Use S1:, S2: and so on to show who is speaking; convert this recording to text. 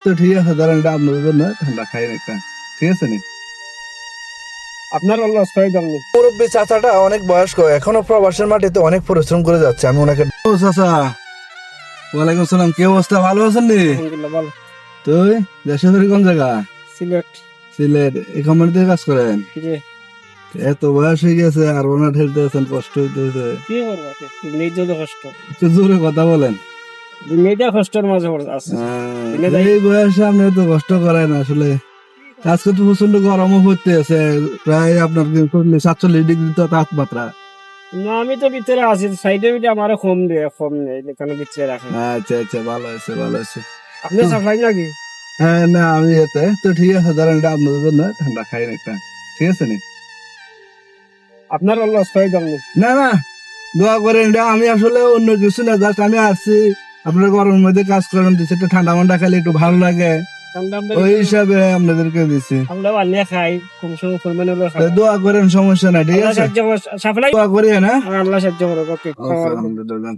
S1: তো ঠিক আছে, দাঁড়ান, এটা আপনাদের জন্য ঠান্ডা খাই একটা, ঠিক আছে নি?
S2: আপনার লস করে দাম নেই।
S3: মুরব্বী চাচাটা অনেক বয়স্ক, এখনো প্রবাসের মাটিতে অনেক পরিশ্রম করে যাচ্ছে। আমি ওনাকে
S1: ও চাচা, ওয়ালাইকুম সালাম, কি অবস্থা, ভালো আছেন নি?
S2: আলহামদুলিল্লাহ ভালো।
S1: তুই দেশের বাড়ি কোন জায়গা?
S2: সিলেট।
S1: সিলেট। এই কোম্পানিতে কাজ করেন?
S2: জি।
S1: এত বয়স হয়ে গেছে আর ওনার ঠেলতে আছেন, কষ্ট হইতেছে।
S2: কি করবো, নিজে তো কষ্ট,
S1: একটু জোরে কথা বলেন।
S2: মেয়েটা কষ্টের মাঝে আছে।
S1: এই বয়সে আপনি এত কষ্ট করেন আসলে। আজকে তো প্রচন্ড গরমও পড়তে আছে, প্রায় আপনার 47 ডিগ্রি তো তাপমাত্রা।
S2: না, আমি তো ভিতরে আছি, সাইডে মিটে আমারও কম নেই, এখানে ভিতরে রাখেন।
S1: আচ্ছা আচ্ছা, ভালো আছে ভালো আছে।
S2: আপনি সাফাই নাকি?
S1: হ্যাঁ, না আমি এতে তো ঠিক আছে, দাঁড়ান, এটা আপনাদের জন্য ঠান্ডা খাই একটা, ঠিক আছে নি?
S2: আপনার লস করে দাম নেই।
S1: না না, দোয়া করেন, এটা আমি আসলে অন্য কিছু না, জাস্ট আমি আসছি আপনার গরমের মধ্যে কাজ করেন, দিচ্ছে একটু ঠান্ডা মান্ডা খাইলে একটু ভালো লাগে, ওই হিসাবে আপনাদেরকে দিচ্ছি।
S2: আমরা বানিয়ে খাই, কম সম পরিমাণে হলেও খাই।
S1: দোয়া করেন, সমস্যা নাই, ঠিক
S2: আল্লাহ
S1: আছে?
S2: সাহায্য করে, সাফলাই
S1: দোয়া করি, না?
S2: আল্লাহ সাহায্য করে। ওকে,
S1: আলহামদুলিল্লাহ।